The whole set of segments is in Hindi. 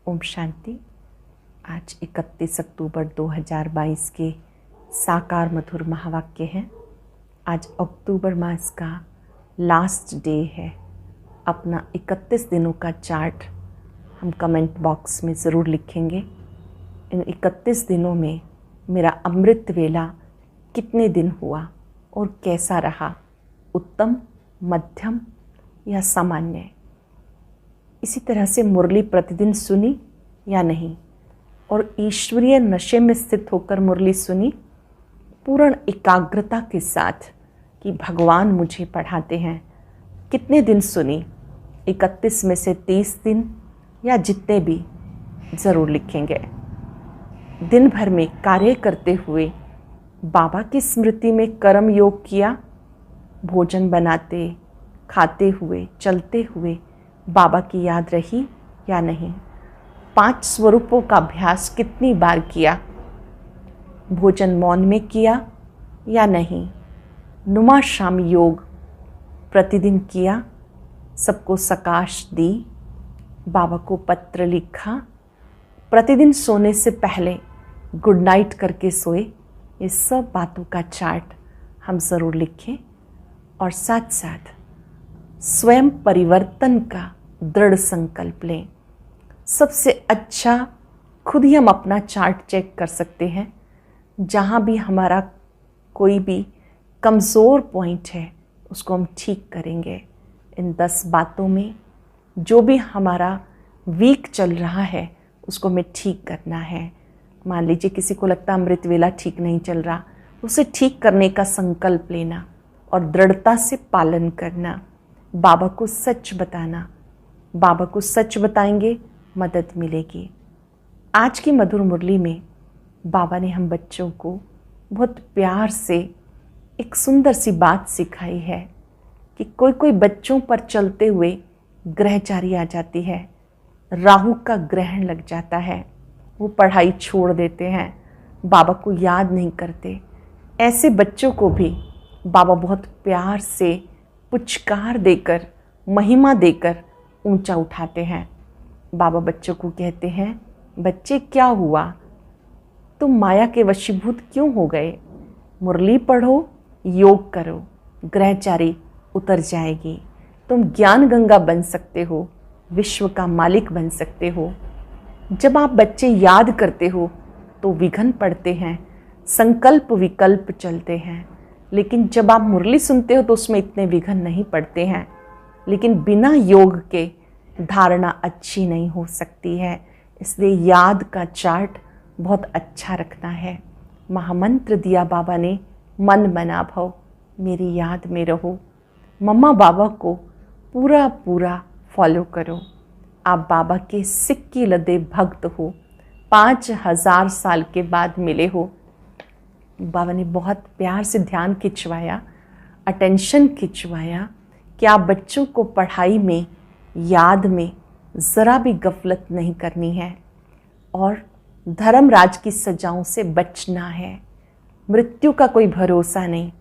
ओम शांति। आज 31 अक्टूबर 2022 के साकार मधुर महावाक्य हैं। आज अक्टूबर मास का लास्ट डे है। अपना 31 दिनों का चार्ट हम कमेंट बॉक्स में ज़रूर लिखेंगे। इन 31 दिनों में मेरा अमृत वेला कितने दिन हुआ और कैसा रहा, उत्तम, मध्यम या सामान्य। इसी तरह से मुरली प्रतिदिन सुनी या नहीं, और ईश्वरीय नशे में स्थित होकर मुरली सुनी पूर्ण एकाग्रता के साथ कि भगवान मुझे पढ़ाते हैं। कितने दिन सुनी, 31 में से 30 दिन या जितने भी, ज़रूर लिखेंगे। दिन भर में कार्य करते हुए बाबा की स्मृति में कर्म योग किया। भोजन बनाते, खाते हुए, चलते हुए बाबा की याद रही या नहीं। 5 स्वरूपों का अभ्यास कितनी बार किया। भोजन मौन में किया या नहीं। नुमा शाम योग प्रतिदिन किया। सबको सकाश दी। बाबा को पत्र लिखा। प्रतिदिन सोने से पहले गुड नाइट करके सोए। ये सब बातों का चार्ट हम ज़रूर लिखें और साथ साथ स्वयं परिवर्तन का दृढ़ संकल्प लें। सबसे अच्छा खुद ही हम अपना चार्ट चेक कर सकते हैं। जहाँ भी हमारा कोई भी कमज़ोर पॉइंट है उसको हम ठीक करेंगे। इन 10 बातों में जो भी हमारा वीक चल रहा है उसको हमें ठीक करना है। मान लीजिए किसी को लगता है अमृत वेला ठीक नहीं चल रहा, उसे ठीक करने का संकल्प लेना और दृढ़ता से पालन करना। बाबा को सच बताना। बाबा को सच बताएंगे, मदद मिलेगी। आज की मधुर मुरली में बाबा ने हम बच्चों को बहुत प्यार से एक सुंदर सी बात सिखाई है कि कोई कोई बच्चों पर चलते हुए ग्रहचारी आ जाती है, राहु का ग्रहण लग जाता है, वो पढ़ाई छोड़ देते हैं, बाबा को याद नहीं करते। ऐसे बच्चों को भी बाबा बहुत प्यार से पुचकार देकर, महिमा देकर ऊंचा उठाते हैं। बाबा बच्चों को कहते हैं, बच्चे क्या हुआ, तुम माया के वशीभूत क्यों हो गए। मुरली पढ़ो, योग करो, ग्रहचारी उतर जाएगी। तुम ज्ञान गंगा बन सकते हो, विश्व का मालिक बन सकते हो। जब आप बच्चे याद करते हो तो विघ्न पड़ते हैं, संकल्प विकल्प चलते हैं। लेकिन जब आप मुरली सुनते हो तो उसमें इतने विघ्न नहीं पड़ते हैं। लेकिन बिना योग के धारणा अच्छी नहीं हो सकती है। इसलिए याद का चार्ट बहुत अच्छा रखना है। महामंत्र दिया बाबा ने, मन बना भव, मेरी याद में रहो। मम्मा बाबा को पूरा पूरा फॉलो करो। आप बाबा के सिक्की लदे भक्त हो। 5000 साल के बाद मिले हो। बाबा ने बहुत प्यार से ध्यान खिंचवाया, अटेंशन खिंचवाया कि आप बच्चों को पढ़ाई में, याद में ज़रा भी गफलत नहीं करनी है और धर्मराज की सजाओं से बचना है। मृत्यु का कोई भरोसा नहीं।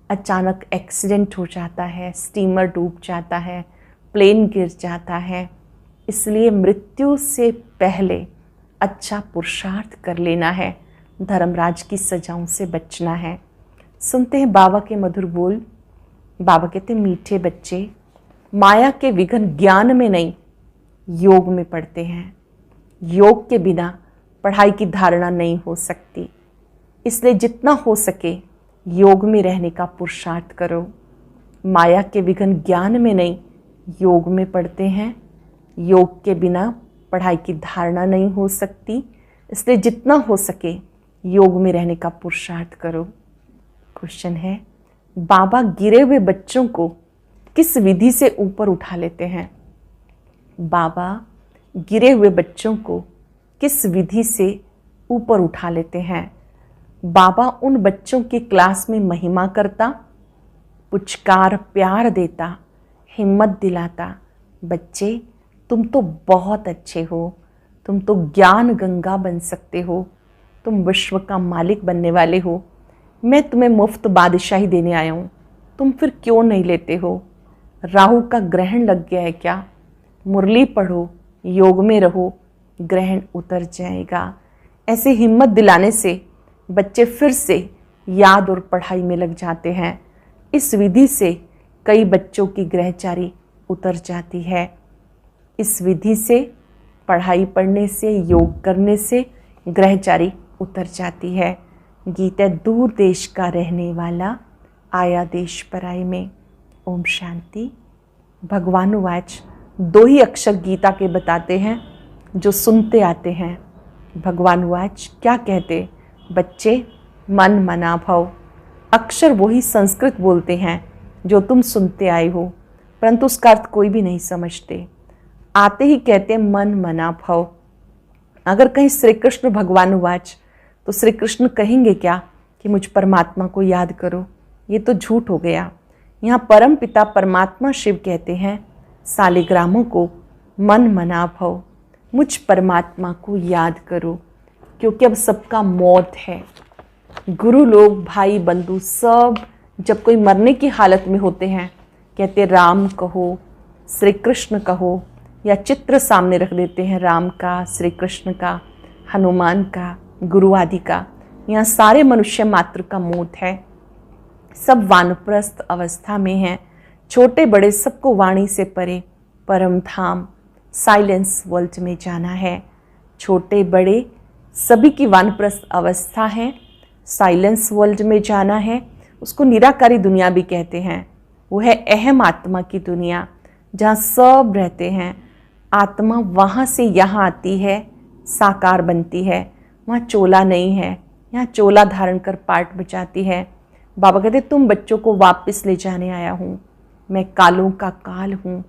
अचानक एक्सीडेंट हो जाता है, स्टीमर डूब जाता है, प्लेन गिर जाता है। इसलिए मृत्यु से पहले अच्छा पुरुषार्थ कर लेना है, धर्मराज की सजाओं से बचना है। सुनते हैं बाबा के मधुर बोल। बाबा कहते हैं, मीठे बच्चे, माया के विघ्न ज्ञान में नहीं, योग में पड़ते हैं। योग के बिना पढ़ाई की धारणा नहीं हो सकती। इसलिए जितना हो सके योग में रहने का पुरुषार्थ करो। माया के विघ्न ज्ञान में नहीं, योग में पढ़ते हैं। योग के बिना पढ़ाई की धारणा नहीं हो सकती। इसलिए जितना हो सके योग में रहने का पुरुषार्थ करो। क्वेश्चन है, बाबा गिरे हुए बच्चों को किस विधि से ऊपर उठा लेते हैं। बाबा गिरे हुए बच्चों को किस विधि से ऊपर उठा लेते हैं। बाबा उन बच्चों की क्लास में महिमा करता, पुचकार प्यार देता, हिम्मत दिलाता, बच्चे तुम तो बहुत अच्छे हो, तुम तो ज्ञान गंगा बन सकते हो, तुम विश्व का मालिक बनने वाले हो। मैं तुम्हें मुफ्त बादशाही देने आया हूँ, तुम फिर क्यों नहीं लेते हो। राहु का ग्रहण लग गया है क्या। मुरली पढ़ो, योग में रहो, ग्रहण उतर जाएगा। ऐसे हिम्मत दिलाने से बच्चे फिर से याद और पढ़ाई में लग जाते हैं। इस विधि से कई बच्चों की ग्रहचारी उतर जाती है। इस विधि से पढ़ाई पढ़ने से, योग करने से ग्रहचारी उतर जाती है। गीत है दूर देश का रहने वाला, आया देश पराई में। ओम शांति। भगवान वाच 2 ही अक्षर गीता के बताते हैं जो सुनते आते हैं। भगवान वाच क्या कहते? बच्चे मन मना भव। अक्षर वही संस्कृत बोलते हैं जो तुम सुनते आए हो, परंतु उसका अर्थ कोई भी नहीं समझते। आते ही कहते मन मना भव। अगर कहीं श्री कृष्ण भगवान वाच तो श्री कृष्ण कहेंगे क्या कि मुझ परमात्मा को याद करो? ये तो झूठ हो गया। यहाँ परम पिता परमात्मा शिव कहते हैं सालिग्रामों को मन मना भव, मुझ परमात्मा को याद करो, क्योंकि अब सबका मौत है। गुरु लोग, भाई बंधु सब जब कोई मरने की हालत में होते हैं कहते राम कहो, श्री कृष्ण कहो, या चित्र सामने रख देते हैं राम का, श्री कृष्ण का, हनुमान का, गुरु आदि का। यहाँ सारे मनुष्य मात्र का मौत है। सब वानप्रस्थ अवस्था में हैं। छोटे बड़े सबको वाणी से परे परम धाम साइलेंस वर्ल्ड में जाना है। छोटे बड़े सभी की वानप्रस्थ अवस्था है, साइलेंस वर्ल्ड में जाना है। उसको निराकारी दुनिया भी कहते हैं। वो है अहम आत्मा की दुनिया, जहाँ सब रहते हैं। आत्मा वहाँ से यहाँ आती है, साकार बनती है। वहाँ चोला नहीं है, यहाँ चोला धारण कर पाठ बचाती है। बाबा कहते तुम बच्चों को वापस ले जाने आया हूँ। मैं कालों का काल हूँ।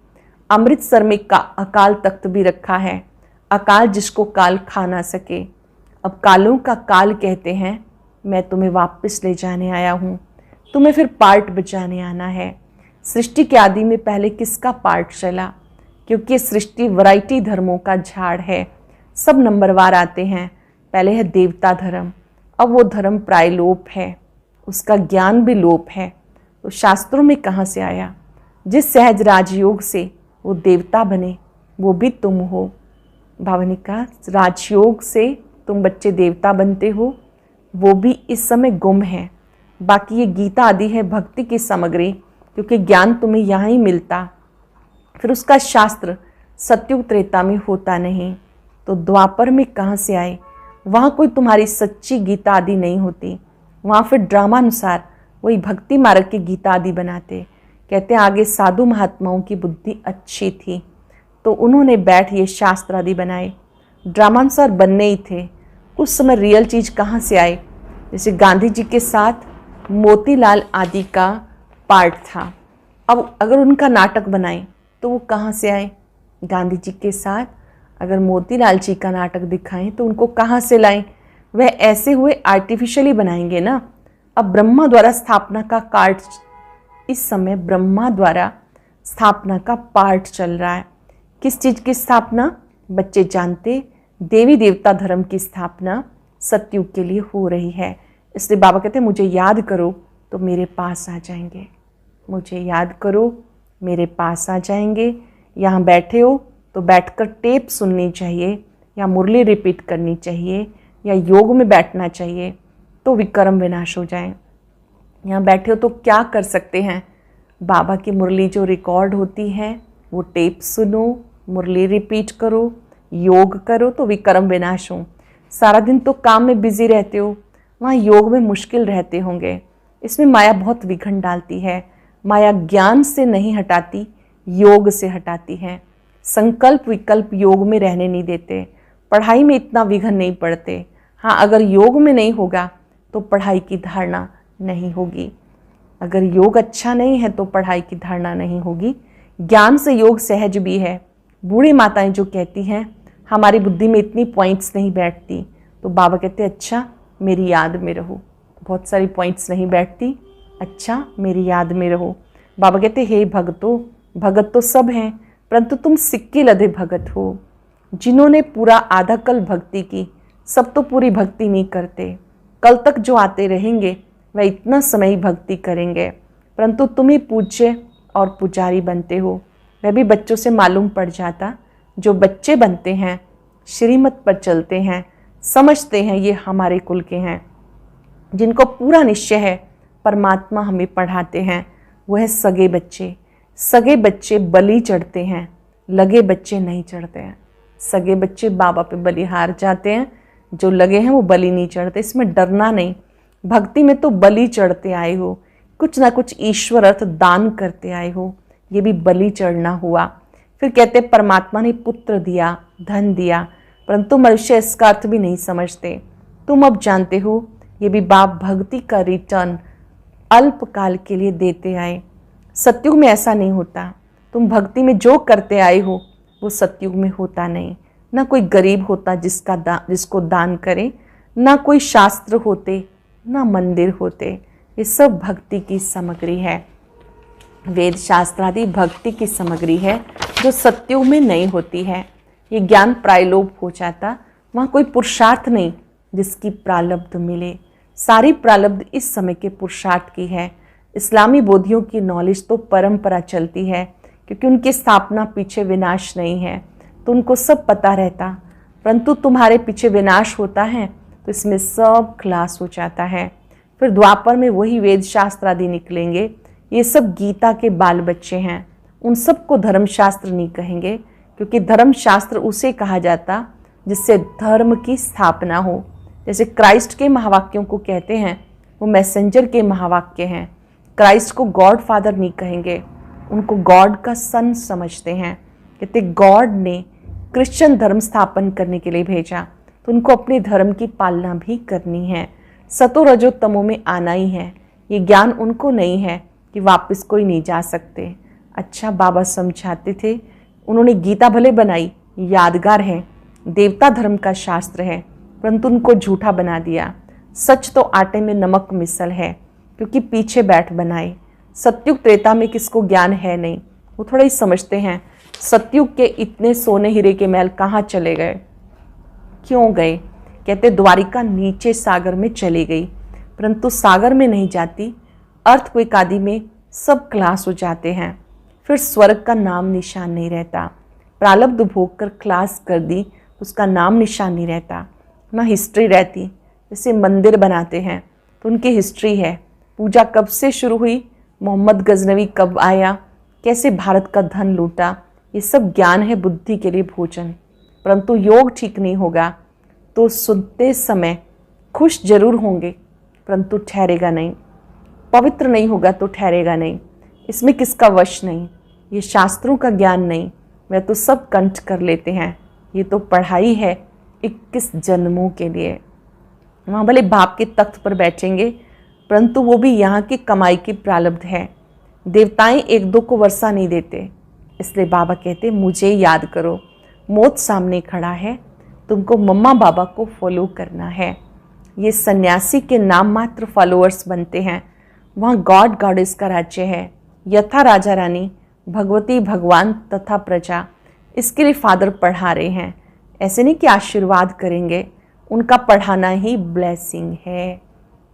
अमृतसर में अकाल तख्त भी रखा है, अकाल जिसको काल खा ना सके। अब कालों का काल कहते हैं मैं तुम्हें वापस ले जाने आया हूँ। तुम्हें फिर पार्ट बचाने आना है। सृष्टि के आदि में पहले किसका पार्ट चला? क्योंकि सृष्टि वैरायटी धर्मों का झाड़ है, सब नंबरवार आते हैं। पहले है देवता धर्म, अब वो धर्म प्राय लोप है, उसका ज्ञान भी लोप है। तो शास्त्रों में कहाँ से आया? जिस सहज राजयोग से वो देवता बने वो भी तुम हो। भावनी का राजयोग से तुम बच्चे देवता बनते हो, वो भी इस समय गुम है। बाकी ये गीता आदि है भक्ति की सामग्री, क्योंकि ज्ञान तुम्हें यहाँ ही मिलता, फिर उसका शास्त्र सत्युग त्रेता में होता नहीं। तो द्वापर में कहाँ से आए? वहाँ कोई तुम्हारी सच्ची गीता आदि नहीं होती। वहाँ फिर ड्रामा अनुसार वही भक्ति मार्ग की गीता आदि बनाते। कहते हैं आगे साधु महात्माओं की बुद्धि अच्छी थी तो उन्होंने बैठ ये शास्त्र आदि बनाए। ड्रामानुसार बनने ही थे। उस समय रियल चीज़ कहाँ से आए? जैसे गांधी जी के साथ मोतीलाल आदि का पार्ट था। अब अगर उनका नाटक बनाए तो वो कहाँ से आए? गांधी जी के साथ अगर मोतीलाल जी का नाटक दिखाएं तो उनको कहाँ से लाएं? वह ऐसे हुए आर्टिफिशियली बनाएंगे ना। अब ब्रह्मा द्वारा स्थापना का कार्ड, इस समय ब्रह्मा द्वारा स्थापना का पार्ट चल रहा है। किस चीज़ की स्थापना? बच्चे जानते, देवी देवता धर्म की स्थापना सतयुग के लिए हो रही है। इसलिए बाबा कहते हैं मुझे याद करो तो मेरे पास आ जाएंगे। मुझे याद करो मेरे पास आ जाएंगे। यहाँ बैठे हो तो बैठकर टेप सुननी चाहिए, या मुरली रिपीट करनी चाहिए, या योग में बैठना चाहिए तो विक्रम विनाश हो जाए। यहाँ बैठे हो तो क्या कर सकते हैं? बाबा की मुरली जो रिकॉर्ड होती है वो टेप सुनो, मुरली रिपीट करो, योग करो तो विक्रम विनाश हो। सारा दिन तो काम में बिजी रहते हो, वहाँ योग में मुश्किल रहते होंगे। इसमें माया बहुत विघन डालती है। माया ज्ञान से नहीं हटाती, योग से हटाती है। संकल्प विकल्प योग में रहने नहीं देते। पढ़ाई में इतना विघन नहीं पड़ते। हाँ, अगर योग में नहीं होगा तो पढ़ाई की धारणा नहीं होगी। अगर योग अच्छा नहीं है तो पढ़ाई की धारणा नहीं होगी। ज्ञान से योग सहज भी है। बूढ़ी माताएं जो कहती हैं हमारी बुद्धि में इतनी पॉइंट्स नहीं बैठती, तो बाबा कहते अच्छा मेरी याद में रहो। बहुत सारी पॉइंट्स नहीं बैठती, अच्छा मेरी याद में रहो। बाबा कहते हे भगतों, भगत तो सब हैं, परंतु तुम सिक्के लदे भगत हो। जिन्होंने पूरा आधा कल भक्ति की, सब तो पूरी भक्ति नहीं करते। कल तक जो आते रहेंगे वह इतना समय ही भक्ति करेंगे, परंतु तुम ही पूज्य और पुजारी बनते हो। वह भी बच्चों से मालूम पड़ जाता। जो बच्चे बनते हैं श्रीमत पर चलते हैं, समझते हैं ये हमारे कुल के हैं, जिनको पूरा निश्चय है परमात्मा हमें पढ़ाते हैं, वो है सगे बच्चे। सगे बच्चे बलि चढ़ते हैं, लगे बच्चे नहीं चढ़ते हैं। सगे बच्चे बाबा पे बलि हार जाते हैं, जो लगे हैं वो बलि नहीं चढ़ते। इसमें डरना नहीं, भक्ति में तो बलि चढ़ते आए हो, कुछ ना कुछ ईश्वर अर्थ दान करते आए हो, ये भी बलि चढ़ना हुआ। फिर कहते परमात्मा ने पुत्र दिया, धन दिया, परंतु मनुष्य इसका अर्थ भी नहीं समझते। तुम अब जानते हो ये भी बाप भक्ति का रिटर्न अल्पकाल के लिए देते आए। सतयुग में ऐसा नहीं होता। तुम भक्ति में जो करते आए हो वो सतयुग में होता नहीं। ना कोई गरीब होता जिसको दान करे, ना कोई शास्त्र होते, ना मंदिर होते। ये सब भक्ति की सामग्री है, वेद शास्त्र आदि भक्ति की सामग्री है, जो सतयुग में नहीं होती है। ये ज्ञान प्रायलोप हो जाता, वहाँ कोई पुरुषार्थ नहीं जिसकी प्रालब्ध मिले। सारी प्रालब्ध इस समय के पुरुषार्थ की है। इस्लामी बोधियों की नॉलेज तो परंपरा चलती है, क्योंकि उनकी स्थापना पीछे विनाश नहीं है, तो उनको सब पता रहता। परंतु तुम्हारे पीछे विनाश होता है तो इसमें सब क्लास हो जाता है। फिर द्वापर में वही वेद शास्त्र आदि निकलेंगे। ये सब गीता के बाल बच्चे हैं, उन सबको धर्मशास्त्र नहीं कहेंगे, क्योंकि धर्मशास्त्र उसे कहा जाता जिससे धर्म की स्थापना हो। जैसे क्राइस्ट के महावाक्यों को कहते हैं, वो मैसेंजर के महावाक्य हैं। क्राइस्ट को गॉड फादर नहीं कहेंगे, उनको गॉड का सन समझते हैं। कहते गॉड ने क्रिश्चियन धर्म स्थापन करने के लिए भेजा, तो उनको अपने धर्म की पालना भी करनी है। सतो रजो तमो में आना ही है। ये ज्ञान उनको नहीं है कि वापस कोई नहीं जा सकते। अच्छा बाबा समझाते थे, उन्होंने गीता भले बनाई, यादगार है, देवता धर्म का शास्त्र है, परंतु उनको झूठा बना दिया। सच तो आटे में नमक मिसल है, क्योंकि पीछे बैठ बनाए। सतयुग त्रेता में किसको ज्ञान है नहीं, वो थोड़ा ही समझते हैं सतयुग के इतने सोने हीरे के महल कहाँ चले गए, क्यों गए। कहते द्वारिका नीचे सागर में चली गई, परंतु सागर में नहीं जाती, अर्थक्वेक आदि में सब क्लास हो जाते हैं। फिर स्वर्ग का नाम निशान नहीं रहता। प्रालब्ध भोग कर क्लास कर दी, उसका नाम निशान नहीं रहता, ना हिस्ट्री रहती। जैसे मंदिर बनाते हैं तो उनकी हिस्ट्री है, पूजा कब से शुरू हुई, मोहम्मद गजनवी कब आया, कैसे भारत का धन लूटा, ये सब ज्ञान है बुद्धि के लिए भोजन। परंतु योग ठीक नहीं होगा तो सुनते समय खुश जरूर होंगे, परंतु ठहरेगा नहीं। पवित्र नहीं होगा तो ठहरेगा नहीं। इसमें किसका वश नहीं, ये शास्त्रों का ज्ञान नहीं, वह तो सब कंठ कर लेते हैं। ये तो पढ़ाई है 21 जन्मों के लिए। वहाँ भले बाप के तख्त पर बैठेंगे, परंतु वो भी यहाँ की कमाई की प्रालब्ध है। देवताएं एक दो को वर्षा नहीं देते, इसलिए बाबा कहते मुझे याद करो, मौत सामने खड़ा है, तुमको मम्मा बाबा को फॉलो करना है। ये सन्यासी के नाम मात्र फॉलोअर्स बनते हैं। वहाँ गॉड गॉडेस का राज्य है, यथा राजा रानी, भगवती भगवान तथा प्रजा। इसके लिए फादर पढ़ा रहे हैं। ऐसे नहीं कि आशीर्वाद करेंगे, उनका पढ़ाना ही ब्लेसिंग है।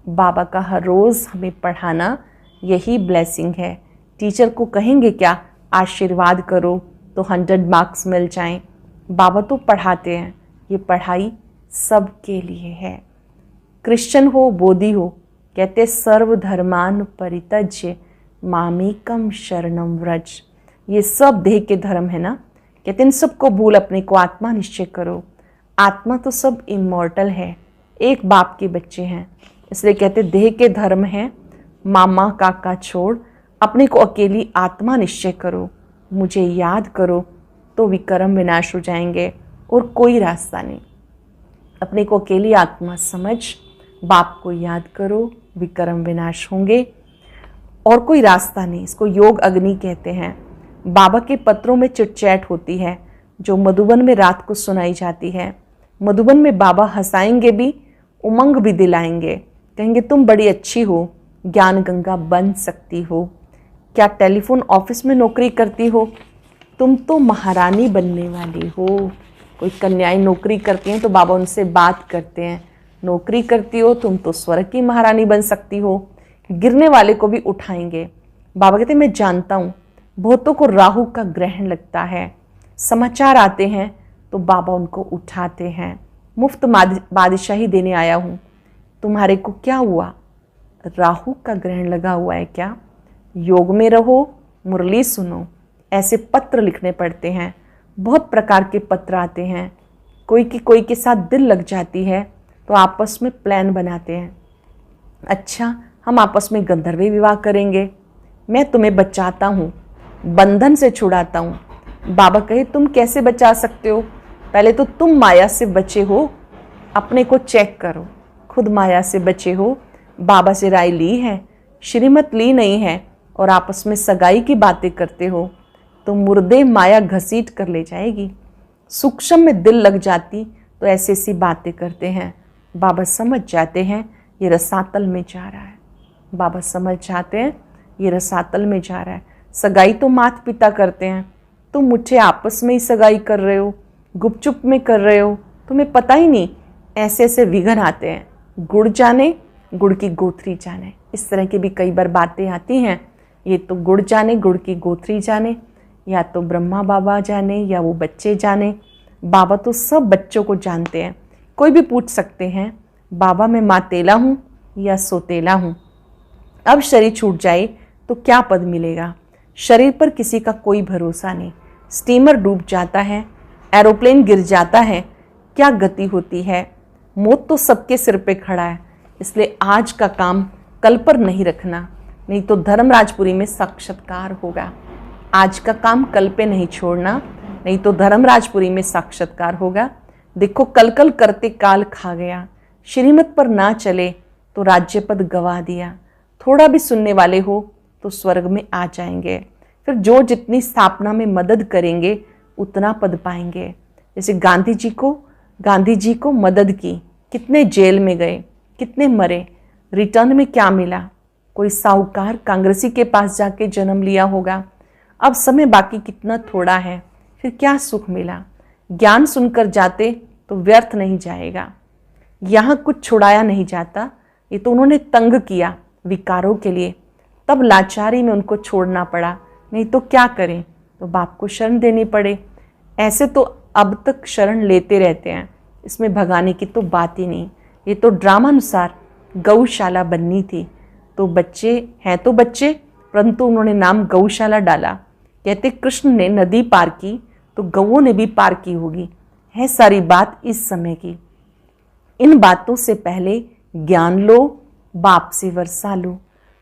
बाबा का हर रोज़ हमें पढ़ाना यही ब्लेसिंग है। टीचर को कहेंगे क्या आशीर्वाद करो तो 100 मार्क्स मिल जाएं। बाबा तो पढ़ाते हैं, ये पढ़ाई सबके लिए है। क्रिश्चियन हो बोधी हो, कहते सर्वधर्मान परित्यज्य मामेकम शरणम व्रज। ये सब देह के धर्म है ना, कहते इन सबको भूल अपने को आत्मा निश्चय करो। आत्मा तो सब इमॉर्टल है, एक बाप के बच्चे हैं, इसलिए कहते देह के धर्म है मामा काका छोड़, अपने को अकेली आत्मा निश्चय करो, मुझे याद करो तो विक्रम विनाश हो जाएंगे और कोई रास्ता नहीं। अपने को अकेली आत्मा समझ, बाप को याद करो, विक्रम विनाश होंगे और कोई रास्ता नहीं। इसको योग अग्नि कहते हैं। बाबा के पत्रों में चिटचैट होती है, जो मधुबन में रात को सुनाई जाती है। मधुबन में बाबा हंसाएंगे भी, उमंग भी दिलाएंगे, कहेंगे तुम बड़ी अच्छी हो, ज्ञान गंगा बन सकती हो। क्या टेलीफोन ऑफिस में नौकरी करती हो, तुम तो महारानी बनने वाली हो। कोई कन्याएं नौकरी करती हैं तो बाबा उनसे बात करते हैं, नौकरी करती हो तुम तो स्वर्ग की महारानी बन सकती हो। गिरने वाले को भी उठाएंगे। बाबा कहते मैं जानता हूँ बहुतों को राहु का ग्रहण लगता है, समाचार आते हैं तो बाबा उनको उठाते हैं। मुफ्त बादशाही देने आया हूँ, तुम्हारे को क्या हुआ? राहु का ग्रहण लगा हुआ है क्या? योग में रहो, मुरली सुनो। ऐसे पत्र लिखने पड़ते हैं, बहुत प्रकार के पत्र आते हैं। कोई के साथ दिल लग जाती है तो आपस में प्लान बनाते हैं, अच्छा हम आपस में गंधर्वी विवाह करेंगे, मैं तुम्हें बचाता हूँ, बंधन से छुड़ाता हूँ। बाबा कहे तुम कैसे बचा सकते हो? पहले तो तुम माया से बचे हो, अपने को चेक करो। खुद माया से बचे हो, बाबा से राय ली है, श्रीमत ली नहीं है, और आपस में सगाई की बातें करते हो तो मुर्दे माया घसीट कर ले जाएगी। सूक्ष्म में दिल लग जाती तो ऐसी ऐसी बातें करते हैं। बाबा समझ जाते हैं ये रसातल में जा रहा है। बाबा समझ जाते हैं ये रसातल में जा रहा है। सगाई तो माता पिता करते हैं, तुम मुझे आपस में ही सगाई कर रहे हो, गुपचुप में कर रहे हो, तुम्हें पता ही नहीं। ऐसे ऐसे विघन आते हैं, गुड़ जाने गुड़ की गोथरी जाने। इस तरह की भी कई बार बातें आती हैं। ये तो गुड़ जाने गुड़ की गोथरी जाने, या तो ब्रह्मा बाबा जाने या वो बच्चे जाने। बाबा तो सब बच्चों को जानते हैं। कोई भी पूछ सकते हैं बाबा मैं मातेला हूँ या सोतेला हूँ, अब शरीर छूट जाए तो क्या पद मिलेगा? शरीर पर किसी का कोई भरोसा नहीं। स्टीमर डूब जाता है, एरोप्लेन गिर जाता है, क्या गति होती है? मौत तो सबके सिर पे खड़ा है। इसलिए आज का काम कल पर नहीं रखना, नहीं तो धर्मराजपुरी में साक्षात्कार होगा। आज का काम कल पे नहीं छोड़ना, नहीं तो धर्मराजपुरी में साक्षात्कार होगा। देखो कल कल करते काल खा गया, श्रीमत पर ना चले तो राज्य पद गवा दिया। थोड़ा भी सुनने वाले हो तो स्वर्ग में आ जाएंगे। फिर जो जितनी स्थापना में मदद करेंगे उतना पद पाएंगे। जैसे गांधी जी को मदद की, कितने जेल में गए, कितने मरे, रिटर्न में क्या मिला? कोई साहूकार कांग्रेसी के पास जाके जन्म लिया होगा। अब समय बाकी कितना थोड़ा है, फिर क्या सुख मिला? ज्ञान सुनकर जाते तो व्यर्थ नहीं जाएगा। यहाँ कुछ छुड़ाया नहीं जाता, ये तो उन्होंने तंग किया विकारों के लिए, तब लाचारी में उनको छोड़ना पड़ा। नहीं तो क्या करें, तो बाप को शरण देनी पड़े। ऐसे तो अब तक शरण लेते रहते हैं, इसमें भगाने की तो बात ही नहीं। ये तो ड्रामानुसार गौशाला बननी थी, तो बच्चे हैं तो बच्चे, परंतु उन्होंने नाम गौशाला डाला। कहते कृष्ण ने नदी पार की तो गौओं ने भी पार की होगी। है सारी बात इस समय की। इन बातों से पहले ज्ञान लो, बाप से वर्षा लो।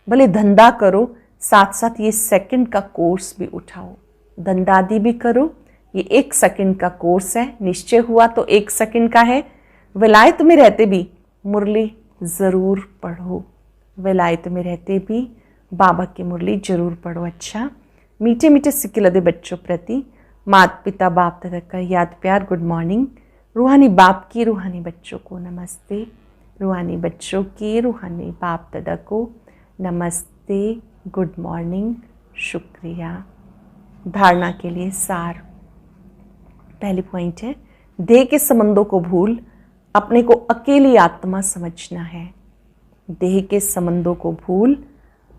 भले धंधा करो, साथ साथ ये सेकंड का कोर्स भी उठाओ। धंधादी भी करो, ये 1 सेकंड का कोर्स है। निश्चय हुआ तो 1 सेकंड का है। विलायत में रहते भी मुरली ज़रूर पढ़ो। विलायत में रहते भी बाबा की मुरली जरूर पढ़ो। अच्छा, मीठे मीठे सिक्के लदे बच्चों प्रति माता पिता बाप दादा का याद प्यार गुड मॉर्निंग। रूहानी बाप की रूहानी बच्चों को नमस्ते। रूहानी बच्चों की रूहानी बाप दादा को नमस्ते, गुड मॉर्निंग, शुक्रिया। धारणा के लिए सार। पहली पॉइंट है, देह के संबंधों को भूल अपने को अकेली आत्मा समझना है। देह के संबंधों को भूल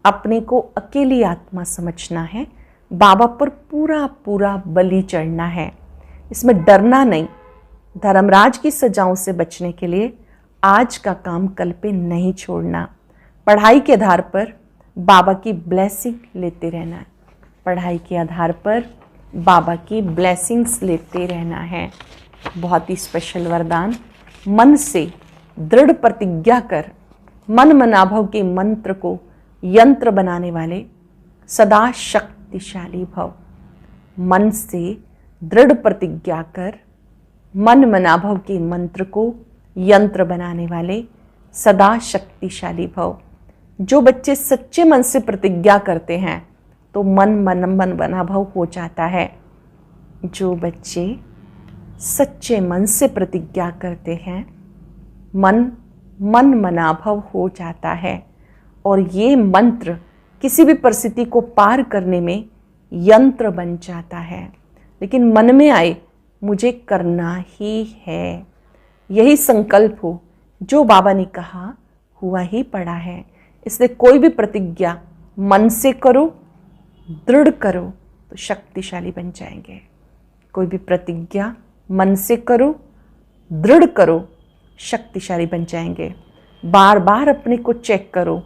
अपने को अकेली आत्मा समझना है। बाबा पर पूरा पूरा बलि चढ़ना है, इसमें डरना नहीं। धर्मराज की सजाओं से बचने के लिए आज का काम कल पे नहीं छोड़ना। पढ़ाई के आधार पर बाबा की ब्लेसिंग लेते रहना है। पढ़ाई के आधार पर बाबा की ब्लेसिंग्स लेते रहना है। बहुत ही स्पेशल वरदान। मन से दृढ़ प्रतिज्ञा कर मन मनाभव के मंत्र को यंत्र बनाने वाले सदा शक्तिशाली भव। मन से दृढ़ प्रतिज्ञा कर मन मनाभव के मंत्र को यंत्र बनाने वाले सदा शक्तिशाली भव। जो बच्चे सच्चे मन से प्रतिज्ञा करते हैं तो मन मनाभव हो जाता है। जो बच्चे सच्चे मन से प्रतिज्ञा करते हैं, मन मनाभव हो जाता है। और ये मंत्र किसी भी परिस्थिति को पार करने में यंत्र बन जाता है। लेकिन मन में आए मुझे करना ही है, यही संकल्प हो, जो बाबा ने कहा हुआ ही पड़ा है। इसलिए कोई भी प्रतिज्ञा मन से करो, दृढ़ करो तो शक्तिशाली बन जाएंगे। कोई भी प्रतिज्ञा मन से करो, दृढ़ करो, शक्तिशाली बन जाएंगे। बार बार अपने को चेक करो,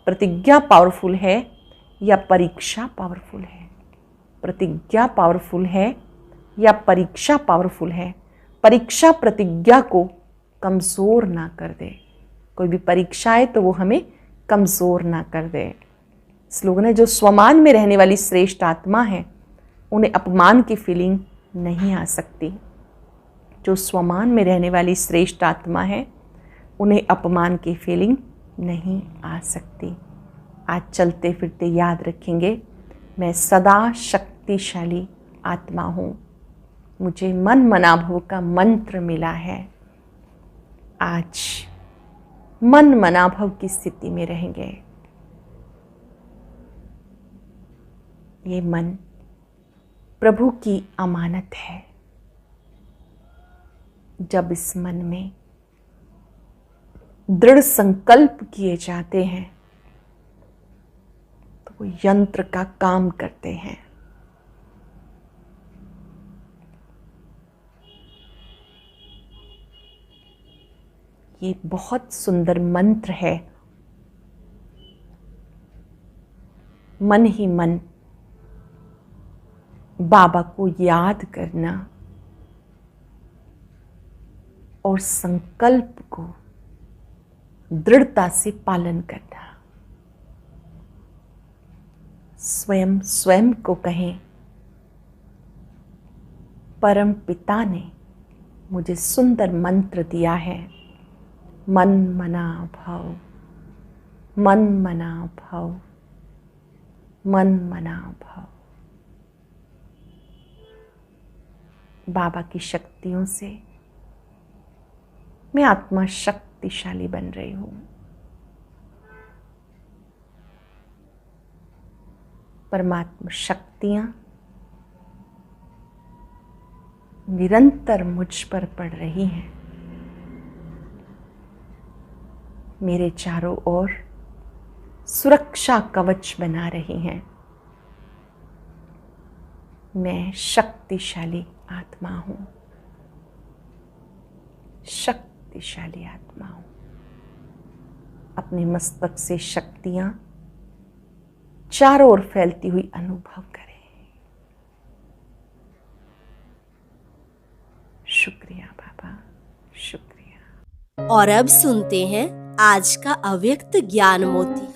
प्रतिज्ञा पावरफुल है या परीक्षा पावरफुल है। प्रतिज्ञा पावरफुल है या परीक्षा पावरफुल है। परीक्षा प्रतिज्ञा को कमज़ोर ना कर दे। कोई भी परीक्षा है तो वो हमें कमज़ोर ना कर दे। स्लोगन है, जो स्वमान में रहने वाली श्रेष्ठ आत्मा है उन्हें अपमान की फीलिंग नहीं आ सकती। जो स्वमान में रहने वाली श्रेष्ठ आत्मा है उन्हें अपमान की फीलिंग नहीं आ सकती। आज चलते फिरते याद रखेंगे, मैं सदा शक्तिशाली आत्मा हूँ। मुझे मन मनाभव का मंत्र मिला है। आज मन मनाभव की स्थिति में रहेंगे। ये मन प्रभु की अमानत है। जब इस मन में दृढ़ संकल्प किए जाते हैं तो वो यंत्र का काम करते हैं। ये बहुत सुंदर मंत्र है। मन ही मन बाबा को याद करना और संकल्प को दृढ़ता से पालन करना। स्वयं स्वयं को कहें, परम पिता ने मुझे सुंदर मंत्र दिया है, मन मना भव, मन मना भव, मन मना भव। बाबा की शक्तियों से मैं आत्मा शक्तिशाली बन रही हूँ। परमात्मा शक्तियाँ निरंतर मुझ पर पड़ रही हैं। मेरे चारों ओर सुरक्षा कवच बना रही हैं। मैं शक्तिशाली आत्मा हूँ, शक्तिशाली आत्मा हूँ। अपने मस्तक से शक्तियाँ चारों ओर फैलती हुई अनुभव करें। शुक्रिया बाबा, शुक्रिया। और अब सुनते हैं आज का अव्यक्त ज्ञान मोती।